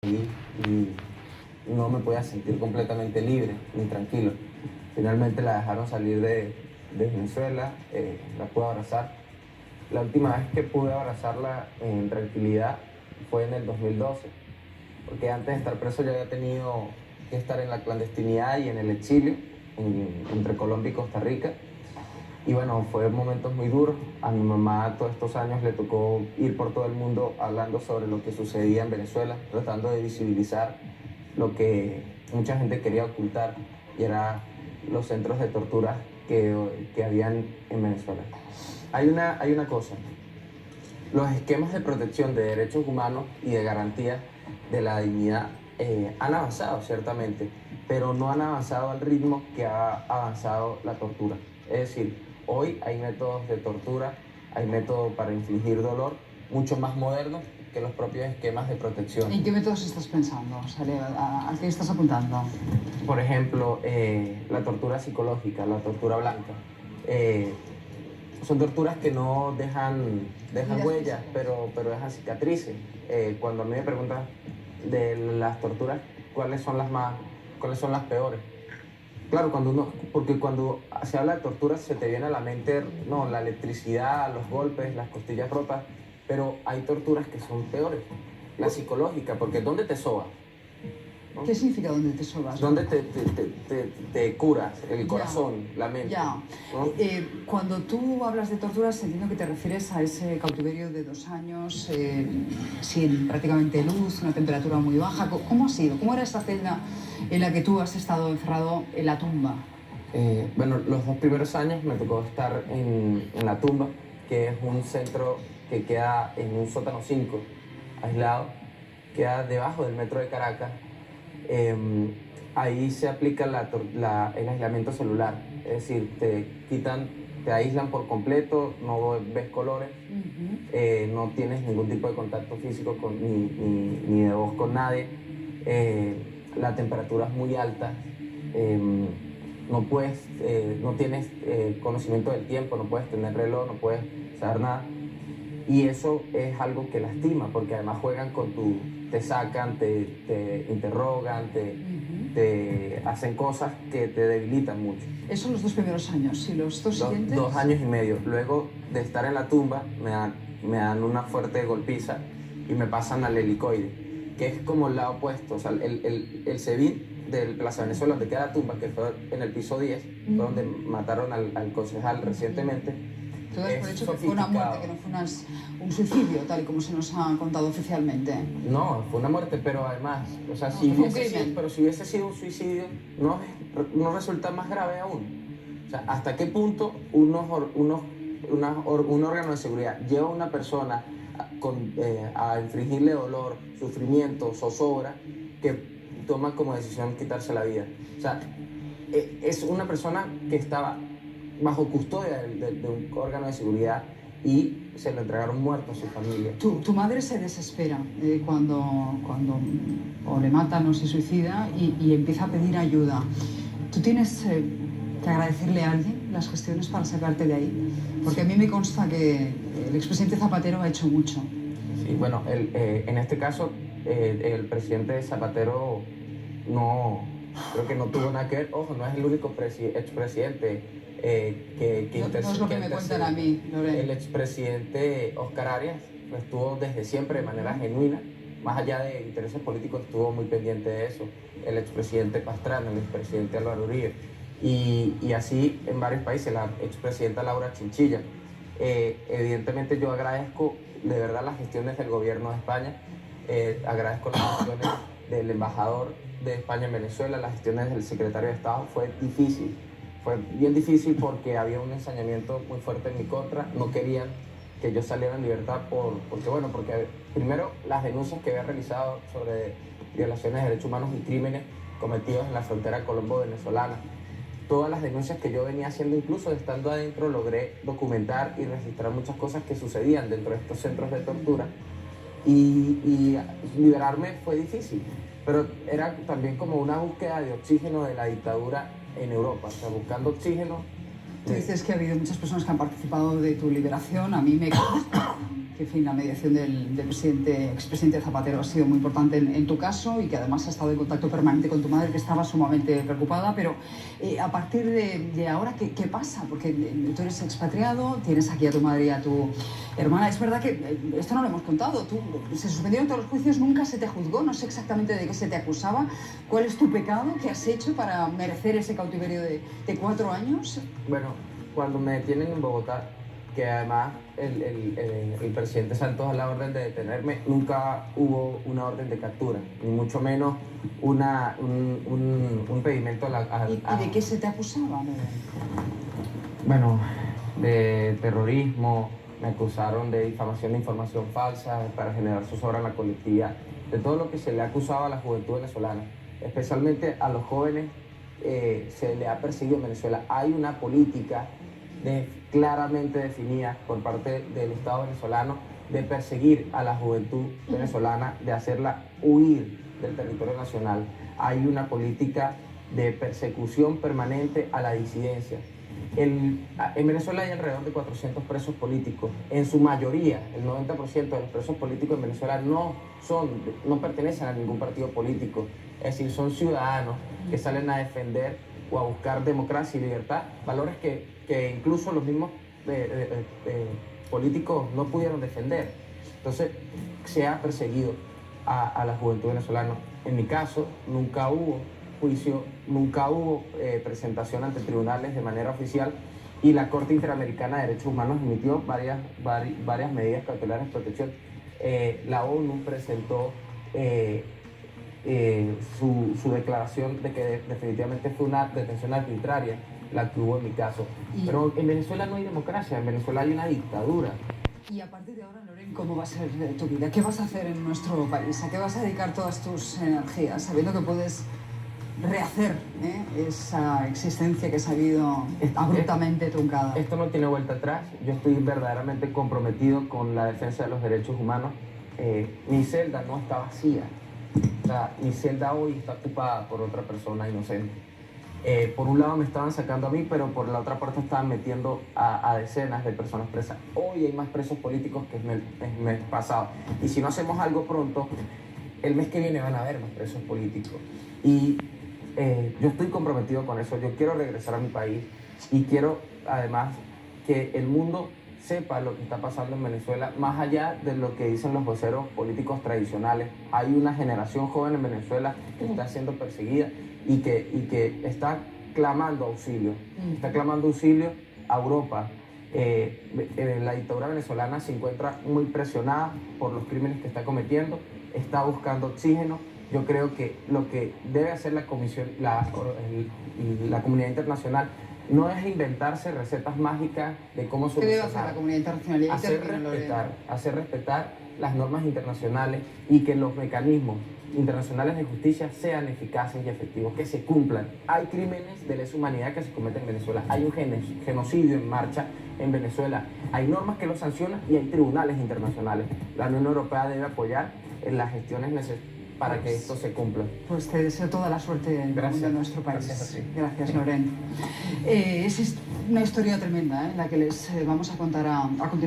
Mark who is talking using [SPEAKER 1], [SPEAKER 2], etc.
[SPEAKER 1] y no me podía sentir completamente libre ni tranquilo. Finalmente la dejaron salir de Venezuela, la pude abrazar. La última vez que pude abrazarla en tranquilidad fue en el 2012, porque antes de estar preso yo había tenido que estar en la clandestinidad y en el exilio, entre Colombia y Costa Rica. Y bueno, fue momentos muy duros. A mi mamá todos estos años le tocó ir por todo el mundo hablando sobre lo que sucedía en Venezuela, tratando de visibilizar lo que mucha gente quería ocultar, y era los centros de tortura que habían en Venezuela. Hay una cosa, los esquemas de protección de derechos humanos y de garantía de la dignidad han avanzado ciertamente, pero no han avanzado al ritmo que ha avanzado la tortura. Es decir, hoy hay métodos de tortura, hay métodos para infligir dolor mucho más modernos que los propios esquemas de protección.
[SPEAKER 2] ¿En qué métodos estás pensando? O sea, ¿a qué estás apuntando?
[SPEAKER 1] Por ejemplo, la tortura psicológica, la tortura blanca. Son torturas que no dejan huellas, pero dejan cicatrices. Cuando a mí me preguntan de las torturas, ¿cuáles son las peores? Claro, porque cuando se habla de tortura se te viene a la mente, no, la electricidad, los golpes, las costillas rotas, pero hay torturas que son peores. La psicológica, porque ¿dónde te sobas? ¿No?
[SPEAKER 2] ¿Qué significa dónde te sobas?
[SPEAKER 1] ¿Dónde te curas el corazón, la mente?
[SPEAKER 2] Ya.
[SPEAKER 1] ¿No?
[SPEAKER 2] Cuando tú hablas de torturas, entiendo que te refieres a ese cautiverio de 2 años, sin prácticamente luz, una temperatura muy baja. ¿Cómo ha sido? ¿Cómo era esa celda en la que tú has estado encerrado en la tumba?
[SPEAKER 1] Bueno, los 2 primeros años me tocó estar en la tumba, que es un centro que queda en un sótano 5, aislado, queda debajo del metro de Caracas. Ahí se aplica el aislamiento celular, es decir, te aíslan por completo, no ves colores, no tienes ningún tipo de contacto físico ni de voz con nadie, la temperatura es muy alta, no tienes conocimiento del tiempo, no puedes tener reloj, no puedes saber nada. Y eso es algo que lastima, porque además juegan te sacan, te interrogan, te hacen cosas que te debilitan mucho.
[SPEAKER 2] Esos son los 2 primeros años. ¿Y los 2 siguientes?
[SPEAKER 1] 2 años y medio. Luego de estar en la tumba, me dan una fuerte golpiza y me pasan al helicoide, que es como el lado opuesto. O sea, el SEBIN del Plaza Venezuela, donde queda la tumba, que fue en el piso 10, fue donde mataron al concejal recientemente.
[SPEAKER 2] Tú das por hecho que fue una muerte, que no fue un suicidio, tal y como se nos ha contado oficialmente.
[SPEAKER 1] No, fue una muerte, pero además, o sea, si hubiese sido un suicidio, no resulta más grave aún. O sea, ¿hasta qué punto un órgano de seguridad lleva a una persona a infligirle dolor, sufrimiento, zozobra, que toma como decisión quitarse la vida? O sea, es una persona que estaba bajo custodia de un órgano de seguridad y se lo entregaron muerto a su familia.
[SPEAKER 2] Tu madre se desespera cuando o le matan o se suicida y empieza a pedir ayuda. ¿Tú tienes que agradecerle a alguien las gestiones para sacarte de ahí? Porque a mí me consta que el expresidente Zapatero ha hecho mucho.
[SPEAKER 1] Sí, bueno, en este caso el presidente Zapatero creo que no tuvo nada que ver. Ojo, no es el único expresidente
[SPEAKER 2] no es lo que me cuentan a mí, Lorena.
[SPEAKER 1] El expresidente Oscar Arias estuvo desde siempre de manera genuina, más allá de intereses políticos, estuvo muy pendiente de eso. El expresidente Pastrana, el expresidente Álvaro Uribe, y así en varios países, la expresidenta Laura Chinchilla. Evidentemente yo agradezco de verdad las gestiones del gobierno de España, agradezco las gestiones del embajador de España en Venezuela, las gestiones del secretario de Estado. Fue bien difícil porque había un ensañamiento muy fuerte en mi contra, no querían que yo saliera en libertad porque primero las denuncias que había realizado sobre violaciones de derechos humanos y crímenes cometidos en la frontera colombo-venezolana. Todas las denuncias que yo venía haciendo, incluso estando adentro, logré documentar y registrar muchas cosas que sucedían dentro de estos centros de tortura, y liberarme fue difícil, pero era también como una búsqueda de oxígeno de la dictadura en Europa, o sea, buscando oxígeno.
[SPEAKER 2] Tú dices que ha habido muchas personas que han participado de tu liberación, a mí me consta. que en fin, la mediación del expresidente Zapatero ha sido muy importante en tu caso y que además ha estado en contacto permanente con tu madre, que estaba sumamente preocupada. Pero a partir de ahora, ¿qué pasa? Porque tú eres expatriado, tienes aquí a tu madre y a tu hermana. Es verdad que esto no lo hemos contado. Se suspendieron todos los juicios, nunca se te juzgó, no sé exactamente de qué se te acusaba. ¿Cuál es tu pecado? ¿Qué has hecho para merecer ese cautiverio de 4 años?
[SPEAKER 1] Bueno, cuando me detienen en Bogotá, que además el presidente Santos da la orden de detenerme, nunca hubo una orden de captura, ni mucho menos un pedimento
[SPEAKER 2] ¿Y de qué se te acusaba?
[SPEAKER 1] Bueno, de terrorismo, me acusaron de difamación de información falsa para generar zozobra en la colectividad, de todo lo que se le ha acusado a la juventud venezolana, especialmente a los jóvenes. Se le ha perseguido en Venezuela. Hay una política claramente definida por parte del Estado venezolano de perseguir a la juventud venezolana, de hacerla huir del territorio nacional. Hay una política de persecución permanente a la disidencia. En Venezuela hay alrededor de 400 presos políticos. En su mayoría, el 90% de los presos políticos en Venezuela no pertenecen a ningún partido político. Es decir, son ciudadanos que salen a defender o a buscar democracia y libertad, valores que incluso los mismos políticos no pudieron defender. Entonces, se ha perseguido a la juventud venezolana. En mi caso, nunca hubo juicio, nunca hubo presentación ante tribunales de manera oficial, y la Corte Interamericana de Derechos Humanos emitió varias medidas cautelares de protección. La ONU presentó su declaración de que definitivamente fue una detención arbitraria la que hubo en mi caso. Pero en Venezuela no hay democracia, en Venezuela hay una dictadura.
[SPEAKER 2] Y a partir de ahora, Loren, ¿cómo va a ser tu vida? ¿Qué vas a hacer en nuestro país? ¿A qué vas a dedicar todas tus energías, sabiendo que puedes rehacer esa existencia que se ha habido abruptamente truncada?
[SPEAKER 1] Esto no tiene vuelta atrás. Yo estoy verdaderamente comprometido con la defensa de los derechos humanos. Mi celda no está vacía. O sea, mi celda hoy está ocupada por otra persona inocente. Por un lado me estaban sacando a mí, pero por la otra parte estaban metiendo a decenas de personas presas. Hoy hay más presos políticos que el mes pasado. Y si no hacemos algo pronto, el mes que viene van a haber más presos políticos. Y yo estoy comprometido con eso. Yo quiero regresar a mi país y quiero además que el mundo sepa lo que está pasando en Venezuela, más allá de lo que dicen los voceros políticos tradicionales. Hay una generación joven en Venezuela que está siendo perseguida y que está clamando auxilio. Está clamando auxilio a Europa. La dictadura venezolana se encuentra muy presionada por los crímenes que está cometiendo, está buscando oxígeno. Yo creo que lo que debe hacer la comunidad internacional no es inventarse recetas mágicas de cómo solucionar.
[SPEAKER 2] ¿Qué debe hacer la comunidad internacional?
[SPEAKER 1] Hacer respetar las normas internacionales y que los mecanismos internacionales de justicia sean eficaces y efectivos, que se cumplan. Hay crímenes de lesa humanidad que se cometen en Venezuela, hay un genocidio en marcha en Venezuela, hay normas que lo sancionan y hay tribunales internacionales. La Unión Europea debe apoyar en las gestiones necesarias para que esto se cumpla.
[SPEAKER 2] Pues te deseo toda la suerte de nuestro país. Gracias, Loren. Es una historia tremenda, la que les vamos a contar a continuación.